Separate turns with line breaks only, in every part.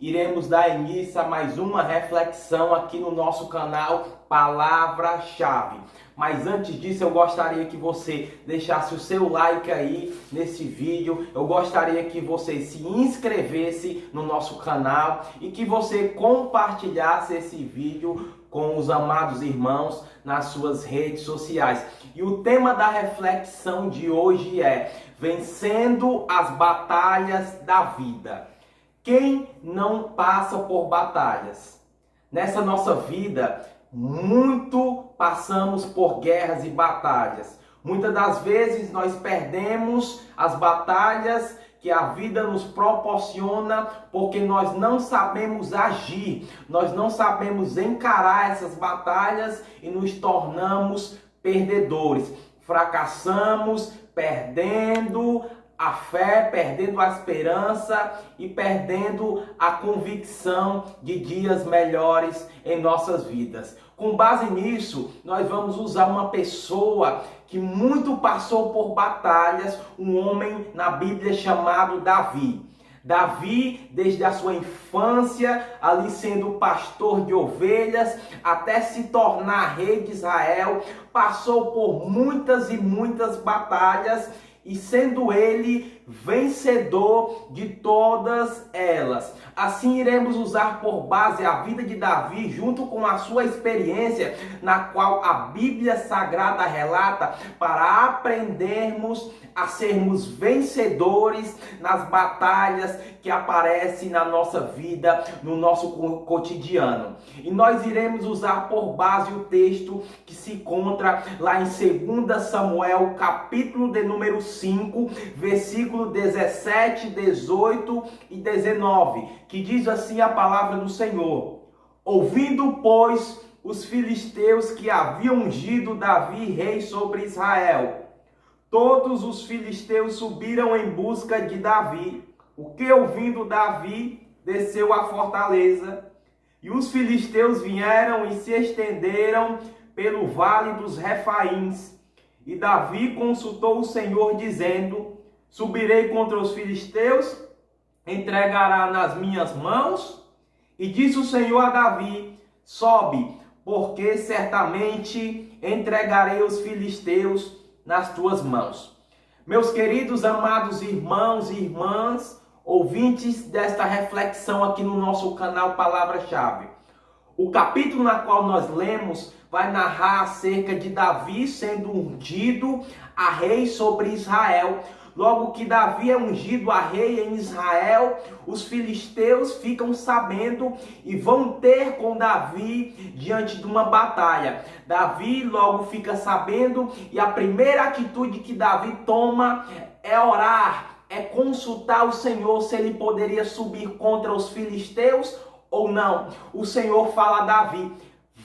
Iremos dar início a mais uma reflexão aqui no nosso canal Palavra-Chave. Mas antes disso, eu gostaria que você deixasse o seu like aí nesse vídeo. Eu gostaria que você se inscrevesse no nosso canal e que você compartilhasse esse vídeo com os amados irmãos nas suas redes sociais. E o tema da reflexão de hoje é Vencendo as Batalhas da Vida. Quem não passa por batalhas? Nessa nossa vida, muito passamos por guerras e batalhas. Muitas das vezes nós perdemos as batalhas que a vida nos proporciona porque nós não sabemos agir, nós não sabemos encarar essas batalhas e nos tornamos perdedores. Fracassamos, perdendo a fé, perdendo a esperança e perdendo a convicção de dias melhores em nossas vidas. Com base nisso, nós vamos usar uma pessoa que muito passou por batalhas, um homem na Bíblia chamado Davi. Davi, desde a sua infância, ali sendo pastor de ovelhas, até se tornar rei de Israel, passou por muitas e muitas batalhas, e sendo ele vencedor de todas elas. Assim iremos usar por base a vida de Davi junto com a sua experiência, na qual a Bíblia Sagrada relata, para aprendermos a sermos vencedores nas batalhas que aparecem na nossa vida, no nosso cotidiano. E nós iremos usar por base o texto que se encontra lá em 2 Samuel, capítulo de número 5, versículo 17, 18 e 19, que diz assim a palavra do Senhor: Ouvindo, pois, os filisteus que haviam ungido Davi rei sobre Israel, todos os filisteus subiram em busca de Davi. O que, ouvindo Davi, desceu à fortaleza, e os filisteus vieram e se estenderam pelo vale dos Refaíns. E Davi consultou o Senhor, dizendo: Subirei contra os filisteus, entregará nas minhas mãos? E disse o Senhor a Davi: Sobe, porque certamente entregarei os filisteus nas tuas mãos. Meus queridos, amados irmãos e irmãs, ouvintes desta reflexão aqui no nosso canal Palavra-Chave, o capítulo na qual nós lemos vai narrar acerca de Davi sendo ungido a rei sobre Israel. Logo que Davi é ungido a rei em Israel, os filisteus ficam sabendo e vão ter com Davi diante de uma batalha. Davi logo fica sabendo e a primeira atitude que Davi toma é orar, é consultar o Senhor se ele poderia subir contra os filisteus ou não. O Senhor fala a Davi: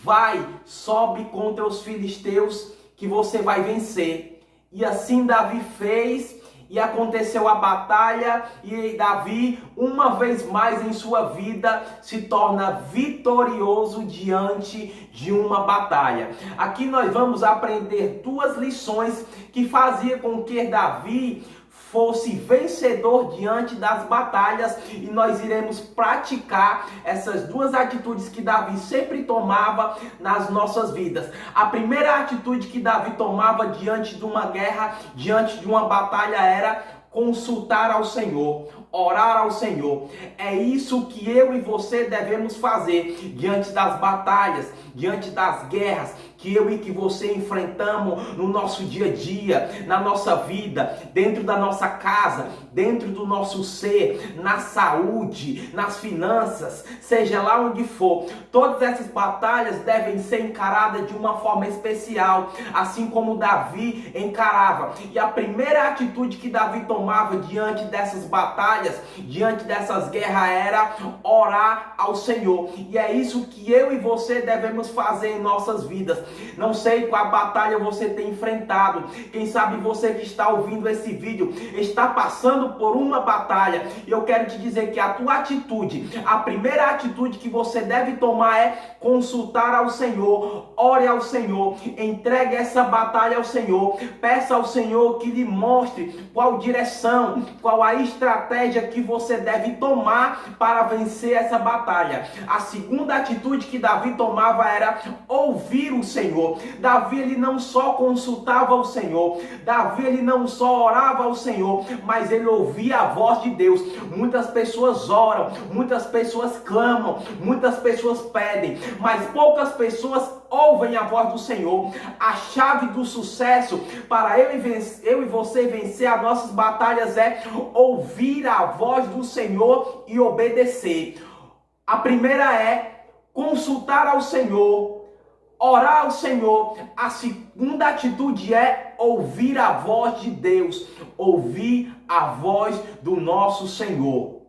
vai, sobe contra os filisteus que você vai vencer. E assim Davi fez. E aconteceu a batalha e Davi, uma vez mais em sua vida, se torna vitorioso diante de uma batalha. Aqui nós vamos aprender duas lições que faziam com que Davi fosse vencedor diante das batalhas, e nós iremos praticar essas duas atitudes que Davi sempre tomava nas nossas vidas. A primeira atitude que Davi tomava diante de uma guerra, diante de uma batalha, era consultar ao Senhor, orar ao Senhor. É isso que eu e você devemos fazer diante das batalhas, diante das guerras que eu e que você enfrentamos no nosso dia a dia, na nossa vida, dentro da nossa casa, dentro do nosso ser, na saúde, nas finanças, seja lá onde for. Todas essas batalhas devem ser encaradas de uma forma especial, assim como Davi encarava. E a primeira atitude que Davi tomava diante dessas batalhas batalhas, diante dessas guerras, era orar ao Senhor. E é isso que eu e você devemos fazer em nossas vidas. Não sei qual batalha você tem enfrentado. Quem sabe você que está ouvindo esse vídeo está passando por uma batalha. E eu quero te dizer que a tua atitude, a primeira atitude que você deve tomar é consultar ao Senhor. Ore ao Senhor, entregue essa batalha ao Senhor, peça ao Senhor que lhe mostre qual direção, qual a estratégia que você deve tomar para vencer essa batalha. A segunda atitude que Davi tomava era ouvir o Senhor. Davi, ele não só consultava o Senhor, Davi, ele não só orava ao Senhor, mas ele ouvia a voz de Deus. Muitas pessoas oram, muitas pessoas clamam, muitas pessoas pedem, mas poucas pessoas ouvem a voz do Senhor. A chave do sucesso para eu e você vencer as nossas batalhas é ouvir a voz do Senhor e obedecer. A primeira é consultar ao Senhor, orar ao Senhor. A segunda atitude é ouvir a voz de Deus, ouvir a voz do nosso Senhor.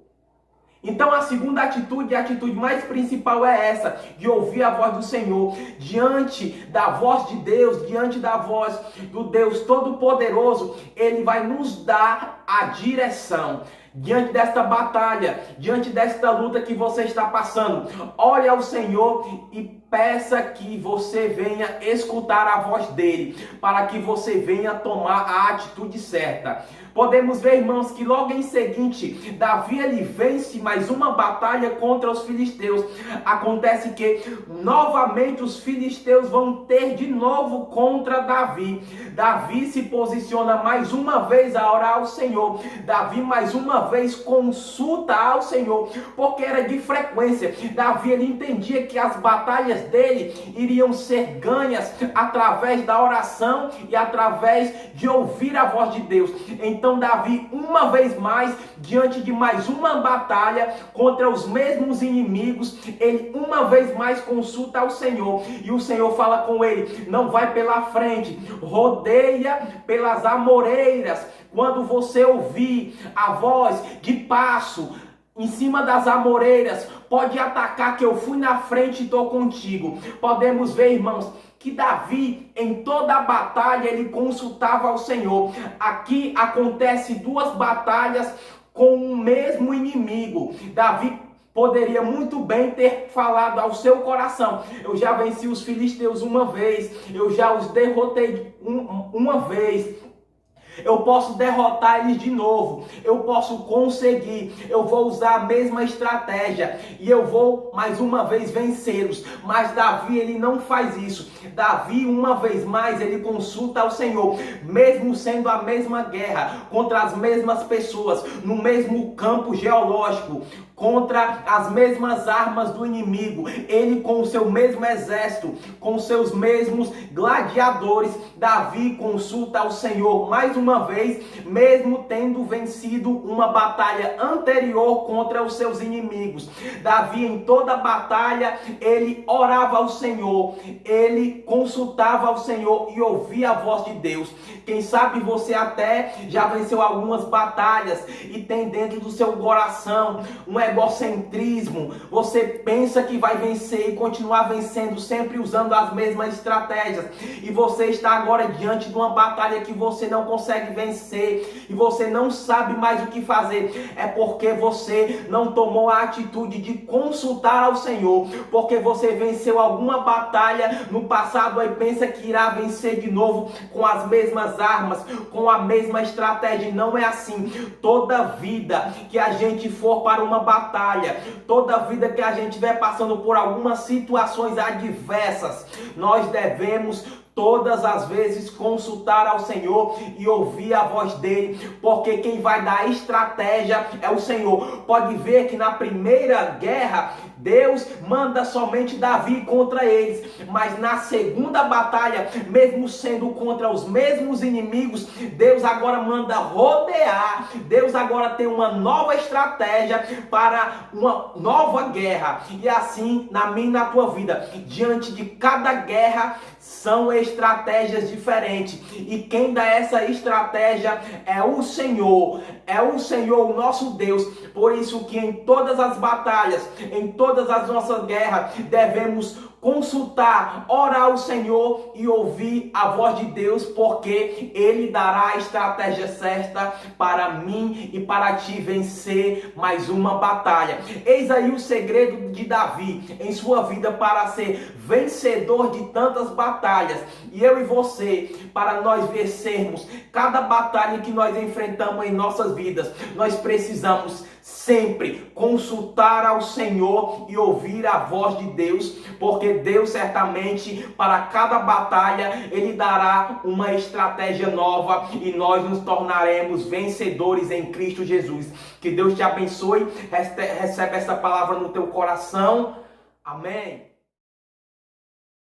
Então a segunda atitude, a atitude mais principal é essa, de ouvir a voz do Senhor. Diante da voz de Deus, diante da voz do Deus Todo-Poderoso, Ele vai nos dar a direção. Diante desta batalha, diante desta luta que você está passando, ore ao Senhor e peça que você venha escutar a voz dele, para que você venha tomar a atitude certa. Podemos ver, irmãos, que logo em seguinte, Davi ele vence mais uma batalha contra os filisteus. Acontece que novamente os filisteus vão ter de novo contra Davi. Davi se posiciona mais uma vez a orar ao Senhor. Davi mais uma vez consulta ao Senhor, porque era de frequência. Davi ele entendia que as batalhas dele iriam ser ganhas através da oração e através de ouvir a voz de Deus. Então Davi, uma vez mais, diante de mais uma batalha contra os mesmos inimigos, ele uma vez mais consulta ao Senhor. E o Senhor fala com ele: não vai pela frente, rodeia pelas amoreiras. Quando você ouvir a voz de passo em cima das amoreiras, pode atacar, que eu fui na frente e estou contigo. Podemos ver, irmãos, que Davi, em toda a batalha, ele consultava ao Senhor. Aqui acontece duas batalhas com o mesmo inimigo. Davi poderia muito bem ter falado ao seu coração: eu já venci os filisteus uma vez, eu já os derrotei uma vez, eu posso derrotar eles de novo, eu posso conseguir, eu vou usar a mesma estratégia e eu vou mais uma vez vencê-los. Mas Davi, ele não faz isso. Davi, uma vez mais, ele consulta ao Senhor, mesmo sendo a mesma guerra, contra as mesmas pessoas, no mesmo campo geológico, contra as mesmas armas do inimigo, ele com o seu mesmo exército, com seus mesmos gladiadores. Davi consulta ao Senhor mais uma vez, mesmo tendo vencido uma batalha anterior contra os seus inimigos. Davi, em toda a batalha, ele orava ao Senhor, ele consultava ao Senhor e ouvia a voz de Deus. Quem sabe você até já venceu algumas batalhas e tem dentro do seu coração um egocentrismo. Você pensa que vai vencer e continuar vencendo, sempre usando as mesmas estratégias. E você está agora diante de uma batalha que você não consegue vencer e você não sabe mais o que fazer. É porque você não tomou a atitude de consultar ao Senhor, porque você venceu alguma batalha no passado e pensa que irá vencer de novo com as mesmas armas, com a mesma estratégia. Não é assim. Toda vida que a gente for para uma batalha, toda vida que a gente estiver passando por algumas situações adversas, nós devemos todas as vezes consultar ao Senhor e ouvir a voz dele, porque quem vai dar a estratégia é o Senhor. Pode ver que na primeira guerra Deus manda somente Davi contra eles, mas na segunda batalha, mesmo sendo contra os mesmos inimigos, Deus agora manda rodear. Deus agora tem uma nova estratégia para uma nova guerra. E assim, na minha e na tua vida, diante de cada guerra, são estratégias diferentes. E quem dá essa estratégia é o Senhor o nosso Deus. Por isso que em todas as batalhas, em todas as nossas guerras, devemos consultar, orar ao Senhor e ouvir a voz de Deus, porque Ele dará a estratégia certa para mim e para ti vencer mais uma batalha. Eis aí o segredo de Davi em sua vida para ser vencedor de tantas batalhas. E eu e você, para nós vencermos cada batalha que nós enfrentamos em nossas vidas, nós precisamos sempre consultar ao Senhor e ouvir a voz de Deus, porque Deus certamente para cada batalha Ele dará uma estratégia nova e nós nos tornaremos vencedores em Cristo Jesus. Que Deus te abençoe, recebe essa palavra no teu coração. Amém.